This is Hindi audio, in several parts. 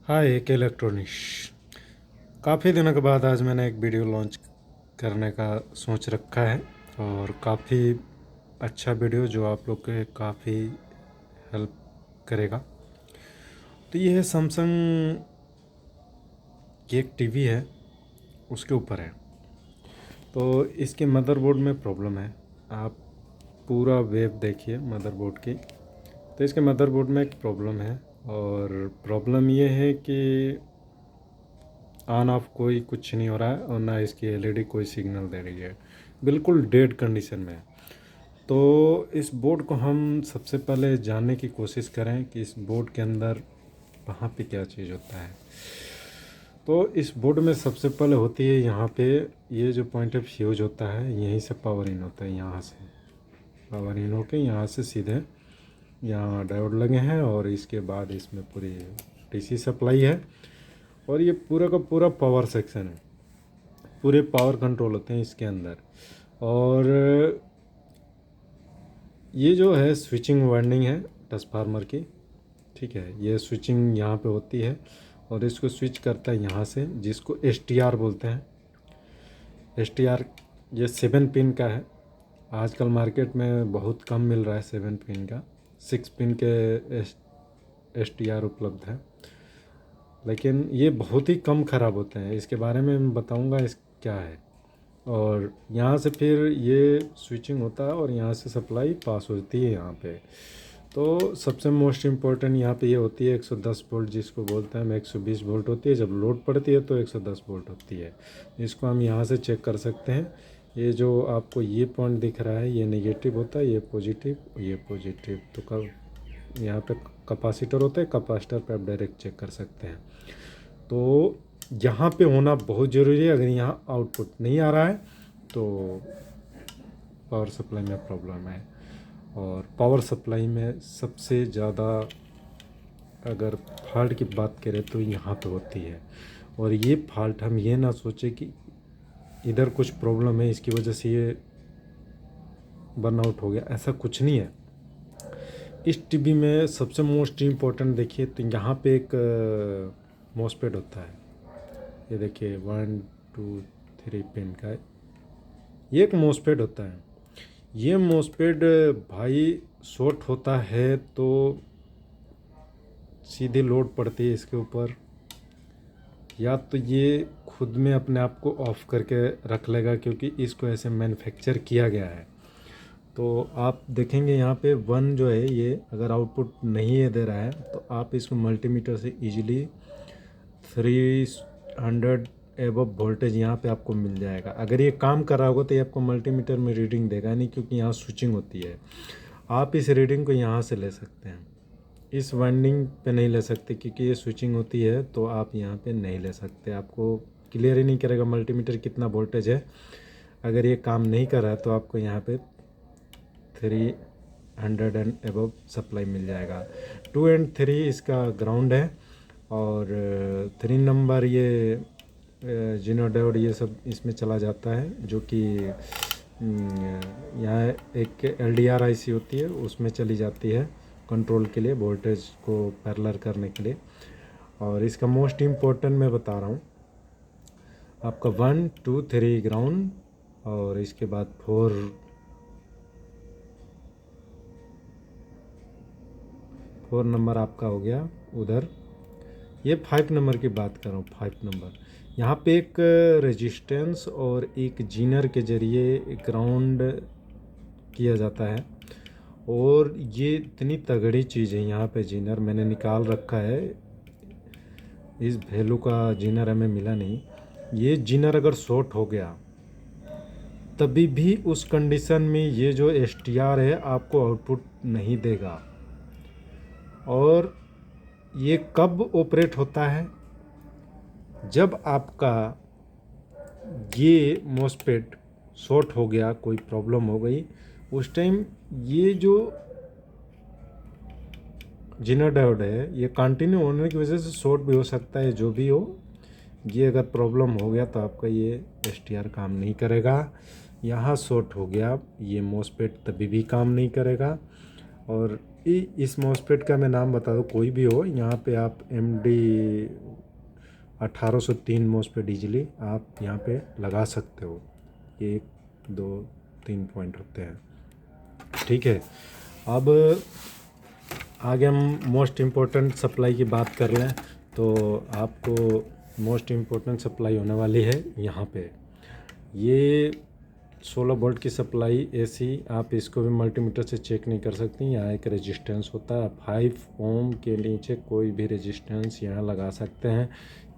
हाय एक इलेक्ट्रॉनिक्स। काफ़ी दिनों के बाद आज मैंने एक वीडियो लॉन्च करने का सोच रखा है और काफ़ी अच्छा वीडियो जो आप लोग के काफ़ी हेल्प करेगा। तो ये है सैमसंग की एक टीवी है, उसके ऊपर है। तो इसके मदरबोर्ड में प्रॉब्लम है। आप पूरा वेब देखिए मदरबोर्ड की। तो इसके मदरबोर्ड में एक प्रॉब्लम है और प्रॉब्लम ये है कि ऑन ऑफ कोई कुछ नहीं हो रहा है और ना इसकी एलईडी कोई सिग्नल दे रही है, बिल्कुल डेड कंडीशन में है। तो इस बोर्ड को हम सबसे पहले जानने की कोशिश करें कि इस बोर्ड के अंदर वहाँ पे क्या चीज़ होता है। तो इस बोर्ड में सबसे पहले होती है यहाँ पे ये जो पॉइंट ऑफ फ्यूज होता है, यहीं से पावर इन होता है। यहाँ से पावर इन होके यहाँ से सीधे यहाँ डायोड लगे हैं और इसके बाद इसमें पूरी डीसी सप्लाई है और ये पूरा का पूरा पावर सेक्शन है। पूरे पावर कंट्रोल होते हैं इसके अंदर। और ये जो है स्विचिंग वाइंडिंग है ट्रांसफार्मर की, ठीक है। ये स्विचिंग यहाँ पे होती है और इसको स्विच करता है यहाँ से, जिसको एसटीआर बोलते हैं। एसटीआर ये 7 पिन का है। आजकल मार्केट में बहुत कम मिल रहा है 7 पिन का। 6 पिन के एसटीआर उपलब्ध है, लेकिन ये बहुत ही कम ख़राब होते हैं। इसके बारे में मैं बताऊंगा इस क्या है। और यहाँ से फिर ये स्विचिंग होता है और यहाँ से सप्लाई पास होती है यहाँ पे। तो सबसे मोस्ट इम्पोर्टेंट यहाँ पे ये होती है 110 वोल्ट, जिसको बोलते हैं। हम 120 वोल्ट होती है, जब लोड पड़ती है तो 110 वोल्ट होती है। इसको हम यहाँ से चेक कर सकते हैं। ये जो आपको ये पॉइंट दिख रहा है, ये नेगेटिव होता है, ये पॉजिटिव, ये पॉजिटिव। तो कब यहाँ पे कैपेसिटर होता है, कैपेसिटर पे आप डायरेक्ट चेक कर सकते हैं। तो यहाँ पे होना बहुत ज़रूरी है। अगर यहाँ आउटपुट नहीं आ रहा है तो पावर सप्लाई में प्रॉब्लम है। और पावर सप्लाई में सबसे ज़्यादा अगर फॉल्ट की बात करें तो यहाँ पे होती है। और ये फॉल्ट हम ये ना सोचे कि इधर कुछ प्रॉब्लम है इसकी वजह से ये बर्नआउट हो गया, ऐसा कुछ नहीं है। इस टीवी में सबसे मोस्ट इम्पोर्टेंट देखिए तो यहाँ पे एक मॉसफेट होता है। ये देखिए 1 2 3 पिन का ये एक मॉसफेट होता है। ये मॉसफेट भाई शॉर्ट होता है तो सीधी लोड पड़ती है इसके ऊपर, या तो ये खुद में अपने आप को ऑफ करके रख लेगा, क्योंकि इसको ऐसे मैन्युफैक्चर किया गया है। तो आप देखेंगे यहाँ पे 1 जो है, ये अगर आउटपुट नहीं ये दे रहा है तो आप इसको मल्टीमीटर से इजीली 300 एबव वोल्टेज यहाँ पे आपको मिल जाएगा। अगर ये काम कर रहा होगा तो ये आपको मल्टीमीटर में रीडिंग देगा नहीं, क्योंकि यहाँ स्विचिंग होती है। आप इस रीडिंग को यहाँ से ले सकते हैं, इस वाइंडिंग पे नहीं ले सकते, क्योंकि ये स्विचिंग होती है। तो आप यहाँ पे नहीं ले सकते, आपको क्लियर ही नहीं करेगा मल्टीमीटर कितना वोल्टेज है। अगर ये काम नहीं कर रहा है तो आपको यहाँ पे 300 एंड एबव सप्लाई मिल जाएगा। 2 और 3 इसका ग्राउंड है और 3 नंबर ये जीनो डायोड ये सब इसमें चला जाता है, जो कि यहाँ एक LDR IC होती है, उसमें चली जाती है कंट्रोल के लिए, वोल्टेज को पैरेलल करने के लिए। और इसका मोस्ट इम्पोर्टेंट मैं बता रहा हूँ आपका 1 2 3 ग्राउंड, और इसके बाद 4 नंबर आपका हो गया उधर। ये 5 नंबर की बात कर रहा हूँ, 5 नंबर। यहाँ पे एक रेजिस्टेंस और एक जीनर के ज़रिए ग्राउंड किया जाता है। और ये इतनी तगड़ी चीज़ है, यहाँ पे जीनर मैंने निकाल रखा है। इस वैल्यू का जीनर हमें मिला नहीं। ये जीनर अगर शॉर्ट हो गया तभी भी उस कंडीशन में ये जो STR है आपको आउटपुट नहीं देगा। और ये कब ऑपरेट होता है, जब आपका ये मॉसफेट शॉर्ट हो गया, कोई प्रॉब्लम हो गई, उस टाइम ये जो जीनर डायोड है ये कंटिन्यू होने की वजह से शॉर्ट भी हो सकता है। जो भी हो, ये अगर प्रॉब्लम हो गया तो आपका ये STR काम नहीं करेगा। यहाँ शॉर्ट हो गया, ये मॉसफेट तभी भी काम नहीं करेगा। और इस मॉसफेट का मैं नाम बता दूँ, कोई भी हो, यहाँ पे आप MD 1803 मॉसफेट ईजिली आप यहाँ पे लगा सकते हो। 1 2 3 पॉइंट होते हैं, ठीक है। अब आगे हम मोस्ट इम्पोर्टेंट सप्लाई की बात कर लें तो आपको मोस्ट इम्पोर्टेंट सप्लाई होने वाली है यहाँ पे। ये 16 वोल्ट की सप्लाई AC, आप इसको भी मल्टीमीटर से चेक नहीं कर सकती। यहाँ एक रेजिस्टेंस होता है, 5 ओम के नीचे कोई भी रेजिस्टेंस यहाँ लगा सकते हैं।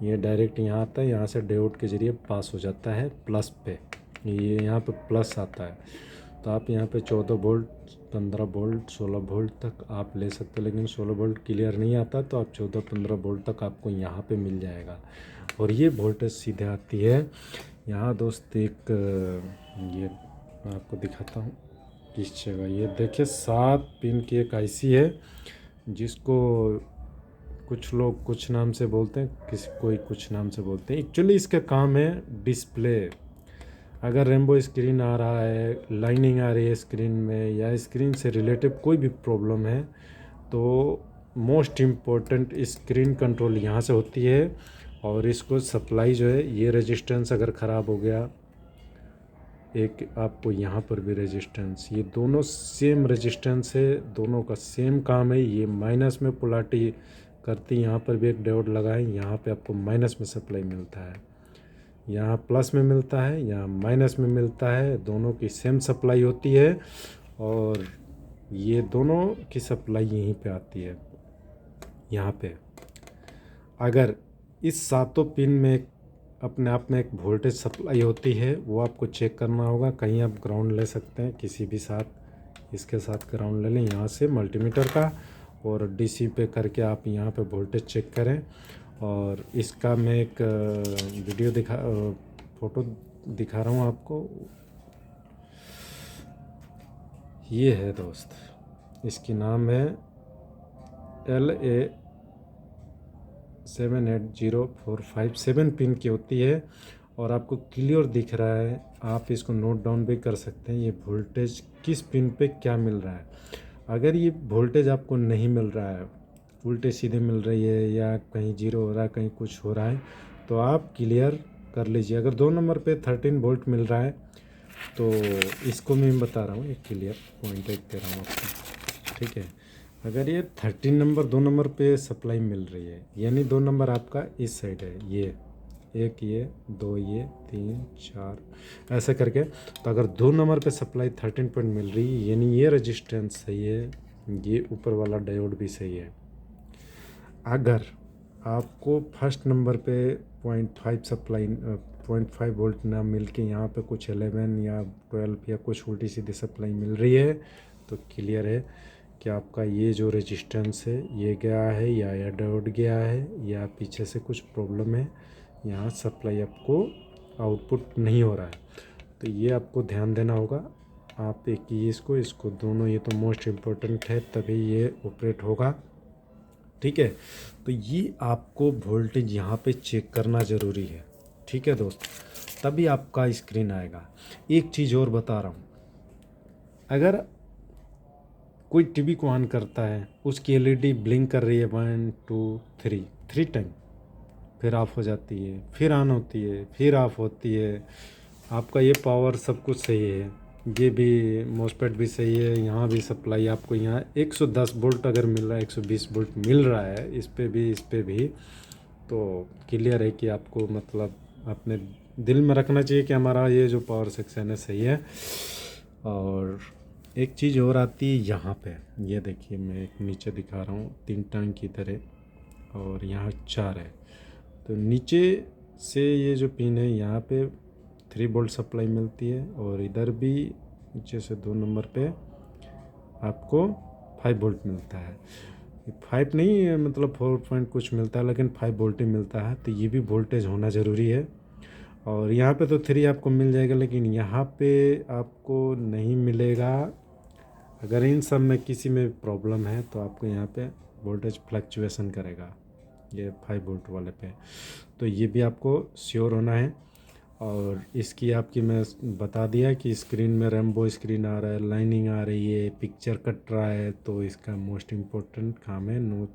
ये डायरेक्ट यहाँ आता है, यहाँ से डायोड के ज़रिए पास हो जाता है प्लस पे, ये यहाँ पे प्लस आता है। तो आप यहाँ पे 14 वोल्ट, 15 वोल्ट, 16 वोल्ट तक आप ले सकते हो, लेकिन 16 वोल्ट क्लियर नहीं आता तो आप 14-15 वोल्ट तक आपको यहाँ पे मिल जाएगा। और ये वोल्टेज सीधे आती है यहाँ दोस्त। एक ये मैं आपको दिखाता हूँ किस जगह। ये देखिए 7 पिन की एक IC है, जिसको कुछ लोग कुछ नाम से बोलते हैं, कोई कुछ नाम से बोलते हैं। एक्चुअली इसका काम है डिस्प्ले। अगर रेनबो स्क्रीन आ रहा है, लाइनिंग आ रही है स्क्रीन में, या स्क्रीन से रिलेटिव कोई भी प्रॉब्लम है, तो मोस्ट इम्पोर्टेंट स्क्रीन कंट्रोल यहाँ से होती है। और इसको सप्लाई जो है, ये रेजिस्टेंस अगर ख़राब हो गया, एक आपको यहाँ पर भी रेजिस्टेंस, ये दोनों सेम रेजिस्टेंस है, दोनों का सेम काम है। ये माइनस में पोलैरिटी करती, यहाँ पर भी एक डायोड लगाएं, यहाँ पे आपको माइनस में सप्लाई मिलता है, यहाँ प्लस में मिलता है, यहाँ माइनस में मिलता है। दोनों की सेम सप्लाई होती है और ये दोनों की सप्लाई यहीं पे आती है। यहाँ पे अगर इस सातों पिन में अपने आप में एक वोल्टेज सप्लाई होती है, वो आपको चेक करना होगा। कहीं आप ग्राउंड ले सकते हैं किसी भी साथ, इसके साथ ग्राउंड ले लें यहाँ से मल्टीमीटर का, और DC पे करके आप यहाँ पे वोल्टेज चेक करें। और इसका मैं एक वीडियो फ़ोटो दिखा रहा हूँ आपको। ये है दोस्त, इसकी नाम है LA78045, 7 पिन की होती है और आपको क्लियर दिख रहा है। आप इसको नोट डाउन भी कर सकते हैं, ये वोल्टेज किस पिन पे क्या मिल रहा है। अगर ये वोल्टेज आपको नहीं मिल रहा है, उल्टे सीधे मिल रही है, या कहीं 0 हो रहा है, कहीं कुछ हो रहा है, तो आप क्लियर कर लीजिए। अगर 2 नंबर पे 13 वोल्ट मिल रहा है, तो इसको मैं बता रहा हूँ, एक क्लियर पॉइंट एक दे रहा हूँ आपको, ठीक है। अगर ये 13 नंबर 2 नंबर पे सप्लाई मिल रही है, यानी 2 नंबर आपका इस साइड है, ये 1 ये 2 ये 3 4 ऐसे करके। तो अगर 2 नंबर पे सप्लाई 13 पॉइंट मिल रही है, यानी ये रेजिस्टेंस सही है, ये ऊपर वाला डायोड भी सही है। अगर आपको फर्स्ट नंबर पे 0.5 सप्लाई 0.5 वोल्ट ना मिल के यहाँ पे कुछ 11 या 12 या कुछ उल्टी सीधी सप्लाई मिल रही है, तो क्लियर है कि आपका ये जो रेजिस्टेंस है ये गया है, या डायोड गया है, या पीछे से कुछ प्रॉब्लम है, यहाँ सप्लाई आपको आउटपुट नहीं हो रहा है। तो ये आपको ध्यान देना होगा। आप एक ही इसको दोनों, ये तो मोस्ट इम्पोर्टेंट है, तभी ये ऑपरेट होगा, ठीक है। तो ये आपको वोल्टेज यहाँ पे चेक करना ज़रूरी है, ठीक है दोस्त, तभी आपका स्क्रीन आएगा। एक चीज़ और बता रहा हूँ, अगर कोई टीवी को ऑन करता है, उसकी LED ब्लिंक कर रही है 1 2 3 टाइम, फिर ऑफ हो जाती है, फिर ऑन होती है, फिर ऑफ होती है। आपका ये पावर सब कुछ सही है, ये भी मॉसफेट भी सही है, यहाँ भी सप्लाई आपको यहाँ 110 वोल्ट अगर मिल रहा है, 120 वोल्ट मिल रहा है, इस पे भी, तो क्लियर है कि आपको मतलब अपने दिल में रखना चाहिए कि हमारा ये जो पावर सेक्शन है सही है। और एक चीज़ और आती है यहाँ पे, ये देखिए मैं एक नीचे दिखा रहा हूँ, 3 टंग की तरह, और यहाँ 4 है। तो नीचे से ये जो पिन है, यहाँ पे 3 वोल्ट सप्लाई मिलती है, और इधर भी नीचे से 2 नंबर पे आपको 5 वोल्ट मिलता है। 5 नहीं, मतलब 4 पॉइंट कुछ मिलता है, लेकिन 5 वोल्ट ही मिलता है। तो ये भी वोल्टेज होना ज़रूरी है। और यहाँ पे तो 3 आपको मिल जाएगा, लेकिन यहाँ पे आपको नहीं मिलेगा। अगर इन सब में किसी में प्रॉब्लम है, तो आपको यहाँ पे वोल्टेज फ्लक्चुएसन करेगा, ये 5 वोल्ट वाले पे। तो ये भी आपको श्योर होना है। और इसकी आपकी मैं बता दिया कि स्क्रीन में रेम्बो स्क्रीन आ रहा है, लाइनिंग आ रही है, पिक्चर कट रहा है, तो इसका मोस्ट इम्पोर्टेंट काम है। नो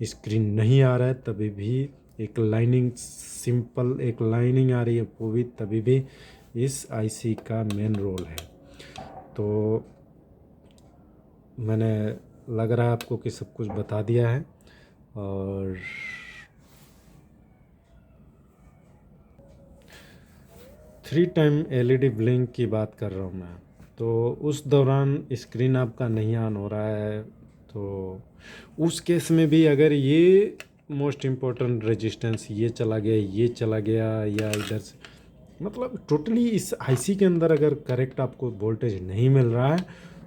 स्क्रीन नहीं आ रहा है तभी भी एक लाइनिंग, सिंपल एक लाइनिंग आ रही है, वो भी तभी भी इस आईसी का मेन रोल है। तो मैंने लग रहा है आपको कि सब कुछ बता दिया है। और 3 टाइम एलईडी ब्लिंक की बात कर रहा हूँ मैं, तो उस दौरान स्क्रीन आपका नहीं ऑन हो रहा है, तो उस केस में भी अगर ये मोस्ट इम्पोर्टेंट रेजिस्टेंस ये चला गया, ये चला गया, या इधर से मतलब टोटली इस आईसी के अंदर अगर करेक्ट आपको वोल्टेज नहीं मिल रहा है,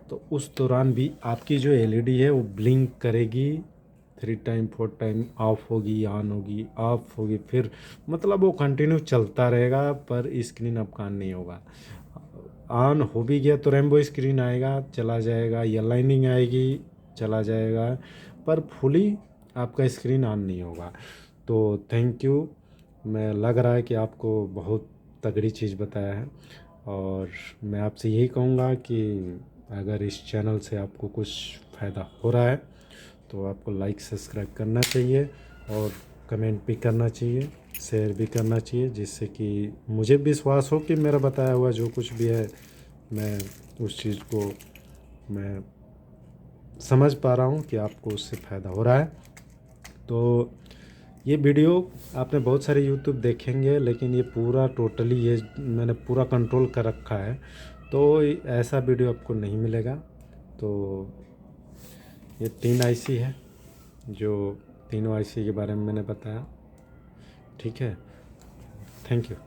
तो उस दौरान भी आपकी जो एलईडी है वो ब्लिंक करेगी। 3 टाइम 4 टाइम ऑफ होगी, ऑन होगी, ऑफ होगी, फिर मतलब वो कंटिन्यू चलता रहेगा, पर स्क्रीन आपका ऑन नहीं होगा। ऑन हो भी गया तो रेम्बो स्क्रीन आएगा, चला जाएगा, या लाइनिंग आएगी, चला जाएगा, पर फुली आपका स्क्रीन ऑन नहीं होगा। तो थैंक यू। मैं लग रहा है कि आपको बहुत तगड़ी चीज़ बताया है, और मैं आपसे यही कहूँगा कि अगर इस चैनल से आपको कुछ फ़ायदा हो रहा है तो आपको लाइक सब्सक्राइब करना चाहिए, और कमेंट भी करना चाहिए, शेयर भी करना चाहिए, जिससे कि मुझे विश्वास हो कि मेरा बताया हुआ जो कुछ भी है मैं उस चीज़ को मैं समझ पा रहा हूँ कि आपको उससे फ़ायदा हो रहा है। तो ये वीडियो आपने बहुत सारे यूट्यूब देखेंगे, लेकिन ये पूरा टोटली ये मैंने पूरा कंट्रोल कर रखा है, तो ऐसा वीडियो आपको नहीं मिलेगा। तो ये 3 आईसी है, जो तीनों आईसी के बारे में मैंने बताया। ठीक है, थैंक यू।